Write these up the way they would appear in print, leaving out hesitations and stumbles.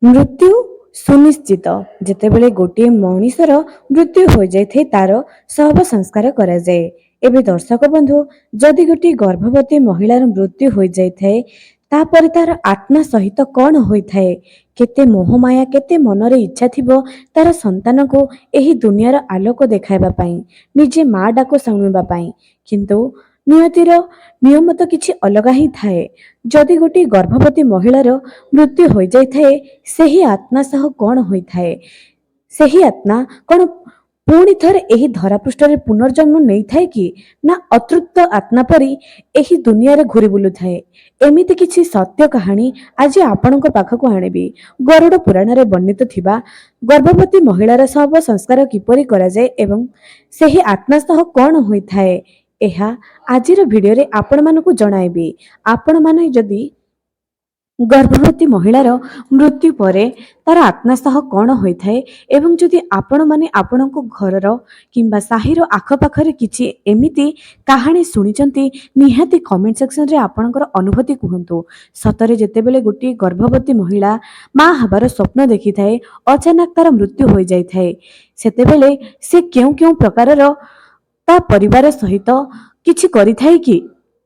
मृत्यु सुनिश्चित जेतेबेले गोटे मनीषर मृत्यु हो जाए तार शव संस्कार करा जाए। एबे दर्शक बंधु जदि गोटे गर्भवती महिलार मृत्यु हो जाए तापर तार आत्मा सहित कौन होइथाए, केते मोहमाया केते मनरे इच्छा थिबो तार संतान को एही दुनियार आलोक देखाइबा पई निजे माँ डाको शुणिबा पई, किंतु नियतिर नियम तो किछि अलगा ही थाए। जदि गोटे गर्भवती महिलार मृत्यु हो जाए ସେହି आत्मा सह कौन होइथाए, ସେହି आत्मा कौन पुणी थरे एही धरापृष्ठरे पुनर्जन्म नहीं थाए कि ना अतृप्त आत्मा परी एही दुनिया रे घुरी बुलु थाए। एमिति किछि सत्य कहानी आज आपणक पाखक आनिबी। गरुड़ पुराण रे वर्णित थिबा गर्भवती महिलार शव संस्कार किपरि करा जाए एवं ସେହି आत्मा सह कौन होइथाए एहा आजिर भिडियो रे आपण मानकु जणाइबी। आपण माने जदि गर्भवती महिलार मृत्यु परे तार आत्मा सह कौन होइथाए एवं जदि आपण माने आपणको घरर किंबा साहिर आखपाखरे किछि एमिति कहानी सुनिचंती निहाती कमेंट सेक्शन रे आपणकर अनुभूति कहंतु। सतरे जेतेबेले गोटी गर्भवती महिला मां हबार स्वप्न देखि थाए अचानक तार मृत्यु हो जाय थाए, सेतेबेले से केउ केउ प्रकारर ता परिवार सहित किछि करि थाए कि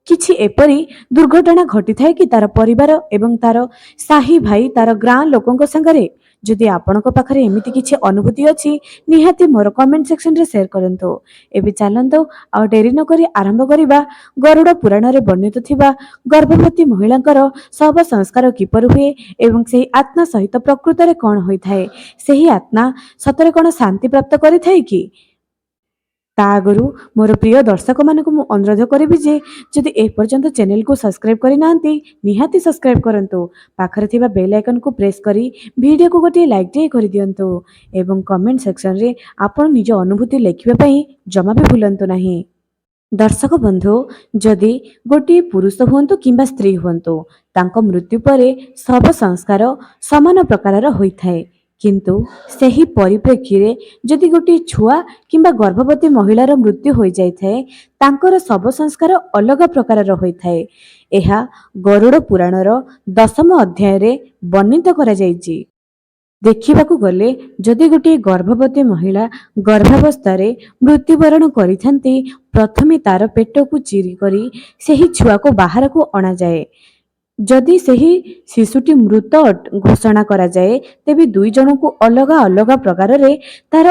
किछि एपरी दुर्घटना घटी थाए कि तार परिवार एवं तार साही भाई तार ग्रां लोकंक संगरे। जदि आपणक पाखरे एमिति किछि अनुभूति अछि निहाती मोर कमेंट सेक्शन रे शेयर करंतु। एबे चलंतु आ डेरी न करी आरंभ करिबा गरुड़ पुराण रे वर्णित थिबा गर्भवती महिलांकर शव संस्कार किपर हुए एवं सेही आत्मा सहित प्रकृत रे कोन होइथाए, सेही आत्मा सतरे कोन शांति प्राप्त करिथाए कि। ता आगरू मोर प्रिय दर्शक मानक मु अनुरोध करिबी जे जदि ए पर्यंत चैनल को सब्सक्राइब करि नांती निहाती सब्सक्राइब करंतु, पाखरे थिबा बेल आइकन को प्रेस करी वीडियो को गोटे लाइक टे करि दियंतु एवं कमेंट सेक्शन रे आपण निज अनुभूति लेखिबा पई जमा भी भूलंतु नाही। दर्शक बंधु जदि गोटे पुरुष हुंतु किंबा स्त्री हुंतु तांको मृत्यु परे शव संस्कार समान प्रकारर होइथाए, किंतु सेही परिप्रेक्षी रे जदि गोटे छुआ किंबा गर्भवती महिलार मृत्यु हो जाय थाए तांकर शव संस्कार अलग प्रकारर होइथाए। एहा गरुड़ पुराणर 10म अध्याय रे वर्णित करा जायछि। देखिबाकू गले जदि गोटे गर्भवती महिला गर्भावस्था रे मृत्युवरण करिथांती प्रथमे तार पेट को चिरी करी सेही छुआ को बाहर को अणा जाए। जदि सेही शिशुटी मृत घोषणा करा जाए तेबे दुई जन को अलगा अलगा प्रकार रे तार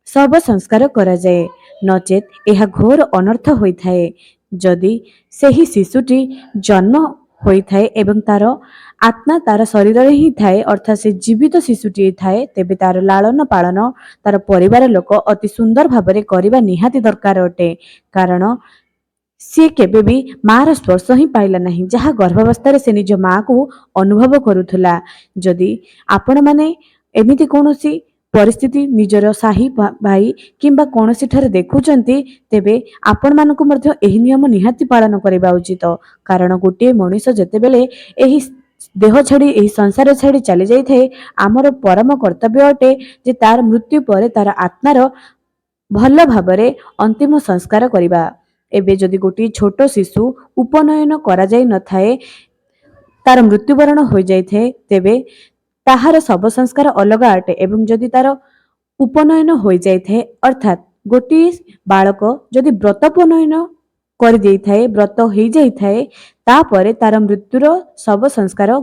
शव संस्कार करा जाए, नचेत यह घोर अनर्थ होइथाए। जदि सेही शिशुटी जन्म होइथाए एवं तार आत्मा तार शरीर रे ही थाए अर्थात से जीवित शिशुटी थाए तेबे तार लालन पालन तार परिवार लोक अति सुंदर भाबरे करिबा निहाती दरकार अटे, कारण सी केबे भी मार स्पर्श ही पाइला नहीं जहाँ गर्भावस्था से निज माँ को अनुभव करुथुला। जदि आपण माने एमिति कोनोसी परिस्थिति निजर साही भाई किंबा कोनोसी ठरे देखुचंती तेबे आपण मानको मध्य एही नियम निहाती पालन करिबा उचित, कारण गोटे मनुष्य जेतेबेले एही देह छाड़ी एही संसार छाड़ी चली जाई थाए आमर परम कर्तव्य अटे जे तार मृत्यु परे तार आत्मार भल भाबरे अंतिम संस्कार करिबा। एबे जदि गोटे छोट शिशु उपनयन करा जाई न थाए तार मृत्युवरण हो जाई थाए तेबे ताहार शव संस्कार अलग अटे एवं जदि तार उपनयन हो जाई थाए अर्थात गोटे बालक जदि व्रतोपनयन कर देई थाए व्रत हो जाई थाए तापरे तार मृत्युर शव संस्कार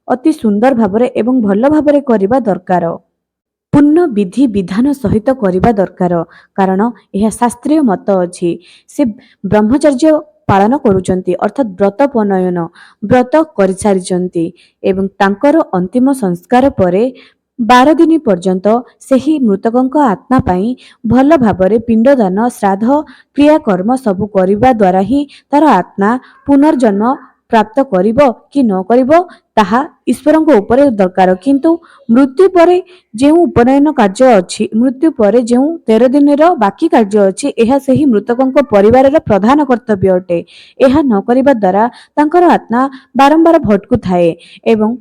अति सुंदर भाबरे एवं भल भाबरे करिबा दरकार। पूर्ण विधि विधान सहित करिबा दरकार, कारण यह शास्त्रीय मत अछि। से ब्रह्मचर्य पालन करुचंती अर्थात व्रतोपनयन व्रत करि सारिचंती एवं तांकर अंतिम संस्कार परे 12 दिन पर्यंत सेही मृतकंक आत्मा पाई भल भाबरे पिंडदान श्राद्ध क्रियाकर्म सबु करिबा द्वारा ही तार आत्मा पुनर्जन्म प्राप्त करिबो कि न करिबो ताहा ईश्वरंक उपरे दरकार, किंतु मृत्यु परे जेउ उपनयन कार्य अछि मृत्यु परे जेउ 13 दिन रो बाकी कार्य अछि एहा सेही मृतकंक परिवार रो प्रधान कर्तव्य अटे। एहा न करिबा द्वारा तांकर आत्मा बारंबार भटकु थाए एवं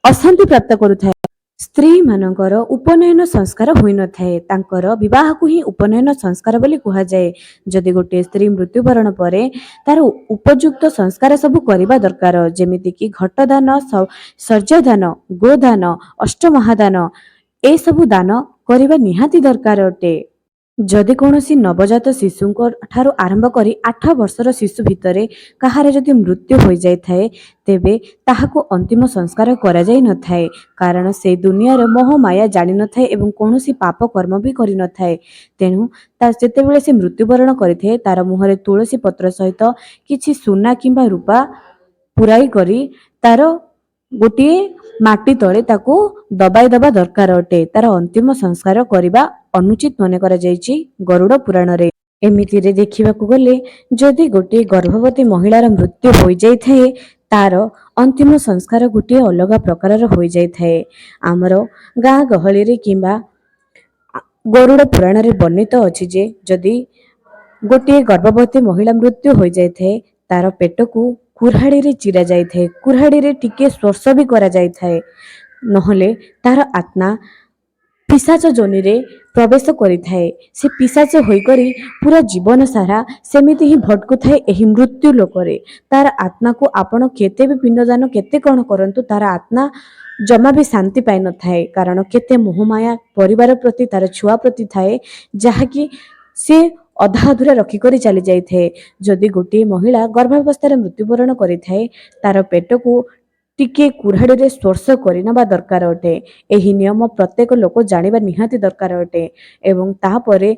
अशांति प्राप्त करू थाए। ସ୍ତ୍ରୀମାନଙ୍କର ଉପନୟନ ସଂସ୍କାର ହୋଇନଥାଏ। ତାଙ୍କର ବିବାହକୁ ହିଁ ଉପନୟନ ସଂସ୍କାର ବୋଲି କୁହାଯାଏ। ଯଦି ଗୋଟିଏ ସ୍ତ୍ରୀ ମୃତ୍ୟୁବରଣ ପରେ ତାର ଉପଯୁକ୍ତ ସଂସ୍କାର ସବୁ କରିବା ଦରକାର। ଯେମିତିକି ଘଟଦାନ, ସର୍ଯ୍ୟଦାନ, ଗୋଦାନ, ଅଷ୍ଟମହାଦାନ ଏସବୁ ଦାନ କରିବା ନିହାତି ଦରକାର ଅଟେ। ଯଦି କୌଣସି ନବଜାତ ଶିଶୁଙ୍କ ଠାରୁ ଆରମ୍ଭ କରି 8 ବର୍ଷର ଶିଶୁ ଭିତରେ କାହାର ଯଦି ମୃତ୍ୟୁ ହୋଇଯାଇଥାଏ, ତେବେ ତାହାକୁ ଅନ୍ତିମ ସଂସ୍କାର କରାଯାଇ ନଥାଏ। କାରଣ ସେ ଦୁନିଆର ମୋହମାୟା ଜାଣିନଥାଏ ଏବଂ କୌଣସି ପାପ କର୍ମ ବି କରିନଥାଏ। ତେଣୁ ଯେତେବେଳେ ସେ ମୃତ୍ୟୁବରଣ କରିଥାଏ, ତାର ମୁହଁରେ ତୁଳସୀ ପତ୍ର ସହିତ କିଛି ସୁନା କିମ୍ବା ରୂପା ପୁରାଇ କରି ତାର ଗୋଟିଏ ମାଟି ତଳେ ତାକୁ ଦବାଇ ଦେବା ଦରକାର ଅଟେ। ତାର ଅନ୍ତିମ ସଂସ୍କାର କରିବା ଅନୁଚିତ ମନେ କରାଯାଇଛି ଗରୁଡ଼ ପୁରାଣରେ। ଏମିତିରେ ଦେଖିବାକୁ ଗଲେ ଯଦି ଗୋଟିଏ ଗର୍ଭବତୀ ମହିଳାର ମୃତ୍ୟୁ ହୋଇଯାଇଥାଏ, ତାର ଅନ୍ତିମ ସଂସ୍କାର ଗୋଟିଏ ଅଲଗା ପ୍ରକାରର ହୋଇଯାଇଥାଏ। ଆମର ଗାଁ ଗହଳିରେ କିମ୍ବା ଗରୁଡ଼ ପୁରାଣରେ ବର୍ଣ୍ଣିତ ଅଛି ଯେ ଯଦି ଗୋଟିଏ ଗର୍ଭବତୀ ମହିଳା ମୃତ୍ୟୁ ହୋଇଯାଇଥାଏ, ତାର ପେଟକୁ କୁରାଢ଼ୀରେ ଚିରା ଯାଇଥାଏ। କୁରାଢ଼ୀରେ ଟିକେ ସ୍ପର୍ଶ ବି କରାଯାଇଥାଏ। ନହେଲେ ତାର ଆତ୍ମା ପିଶାଚ ଯୋନିରେ ପ୍ରବେଶ କରିଥାଏ। ସେ ପିଶାଚ ହୋଇକରି ପୁରା ଜୀବନ ସାରା ସେମିତି ହିଁ ଭଟକୁଥାଏ ଏହି ମୃତ୍ୟୁ ଲୋକରେ। ତାର ଆତ୍ମାକୁ ଆପଣ କେତେ ବି ପିଣ୍ଡଦାନ କେତେ କ'ଣ କରନ୍ତୁ, ତାର ଆତ୍ମା ଜମା ବି ଶାନ୍ତି ପାଇନଥାଏ। କାରଣ କେତେ ମୋହମାୟା ପରିବାର ପ୍ରତି, ତାର ଛୁଆ ପ୍ରତି ଥାଏ, ଯାହାକି ସେ ଅଧା ଅଧୁରା ରଖିକରି ଚାଲି ଯାଇଥାଏ। ଯଦି ଗୋଟିଏ ମହିଳା ଗର୍ଭାବସ୍ଥାରେ ମୃତ୍ୟୁବରଣ କରିଥାଏ, ତାର ପେଟକୁ ଟିକେ କୁରାଢ଼ୀରେ ସ୍ପର୍ଶ କରିନେବା ଦରକାର ଅଟେ। ଏହି ନିୟମ ପ୍ରତ୍ୟେକ ଲୋକ ଜାଣିବା ନିହାତି ଦରକାର ଅଟେ। ଏବଂ ତାପରେ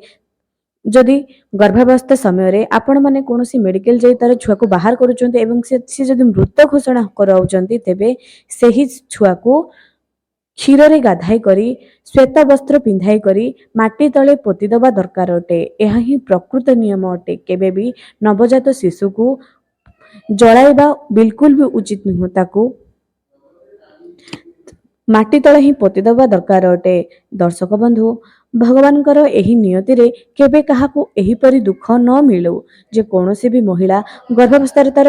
ଯଦି ଗର୍ଭାବସ୍ଥା ସମୟରେ ଆପଣମାନେ କୌଣସି ମେଡ଼ିକାଲ ଯାଇ ତାର ଛୁଆକୁ ବାହାର କରୁଛନ୍ତି ଏବଂ ସେ ଯଦି ମୃତ ଘୋଷଣା କରାଉଛନ୍ତି, ତେବେ ସେହି ଛୁଆକୁ କ୍ଷୀରରେ ଗାଧାଇ କରି ଶ୍ୱେତ ବସ୍ତ୍ର ପିନ୍ଧାଇ କରି ମାଟି ତଳେ ପୋତି ଦେବା ଦରକାର ଅଟେ। ଏହା ହିଁ ପ୍ରକୃତ ନିୟମ ଅଟେ। କେବେ ବି ନବଜାତ ଶିଶୁକୁ ଜଳାଇବା ବିଲକୁଲ ବି ଉଚିତ ନୁହେଁ। ତାକୁ ମାଟି ତଳେ ହିଁ ପୋତି ଦେବା ଦରକାର ଅଟେ। ଦର୍ଶକ ବନ୍ଧୁ, ଭଗବାନଙ୍କର ଏହି ନିୟତିରେ କେବେ କାହାକୁ ଏହିପରି ଦୁଃଖ ନ ମିଳୁ ଯେ କୌଣସି ବି ମହିଳା ଗର୍ଭାବସ୍ଥାରେ ତାର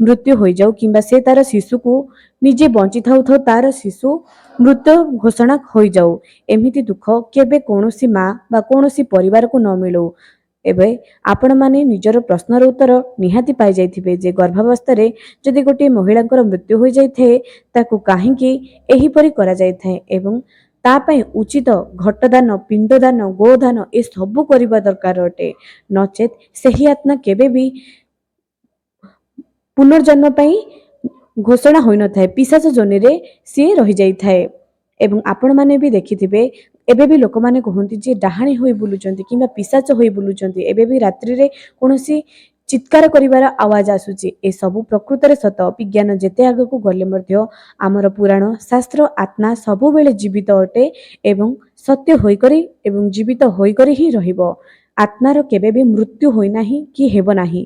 ମୃତ୍ୟୁ ହୋଇଯାଉ କିମ୍ବା ସେ ତାର ଶିଶୁକୁ ନିଜେ ବଞ୍ଚିଥାଉ ଥାଉ ତାର ଶିଶୁ ମୃତ ଘୋଷଣା ହୋଇଯାଉ। ଏମିତି ଦୁଃଖ କେବେ କୌଣସି ମା ବା କୌଣସି ପରିବାରକୁ ନ ମିଳୁ। ଏବେ ଆପଣମାନେ ନିଜର ପ୍ରଶ୍ନର ଉତ୍ତର ନିହାତି ପାଇଯାଇଥିବେ ଯେ ଗର୍ଭାବସ୍ଥାରେ ଯଦି ଗୋଟିଏ ମହିଳାଙ୍କର ମୃତ୍ୟୁ ହୋଇଯାଇଥାଏ, ତାକୁ କାହିଁକି ଏହିପରି କରାଯାଇଥାଏ ଏବଂ ତା ପାଇଁ ଉଚିତ ଘଟଦାନ, ପିଣ୍ଡଦାନ, ଗୋଦାନ ଏସବୁ କରିବା ଦରକାର ଅଟେ। ନଚେତ୍ ସେହି ଆତ୍ମା କେବେ ବି ପୁନର୍ଜନ୍ମ ପାଇଁ ଘୋଷଣା ହୋଇନଥାଏ। ପିଶାଚ ଯୋନିରେ ସିଏ ରହିଯାଇଥାଏ। ଏବଂ ଆପଣମାନେ ବି ଦେଖିଥିବେ, ଏବେ ବି ଲୋକମାନେ କୁହନ୍ତି ଯେ ଡାହାଣୀ ହୋଇ ବୁଲୁଛନ୍ତି କିମ୍ବା ପିଶାଚ ହୋଇ ବୁଲୁଛନ୍ତି। ଏବେ ବି ରାତ୍ରିରେ କୌଣସି ଚିତ୍କାର କରିବାର ଆୱାଜ ଆସୁଛି। ଏସବୁ ପ୍ରକୃତରେ ସତ। ବିଜ୍ଞାନ ଯେତେ ଆଗକୁ ଗଲେ ମଧ୍ୟ ଆମର ପୁରାଣ, ଶାସ୍ତ୍ର, ଆତ୍ମା ସବୁବେଳେ ଜୀବିତ ଅଟେ ଏବଂ ସତ୍ୟ ହୋଇକରି ଏବଂ ଜୀବିତ ହୋଇକରି ହିଁ ରହିବ। ଆତ୍ମାର କେବେ ବି ମୃତ୍ୟୁ ହୋଇନାହିଁ କି ହେବ ନାହିଁ।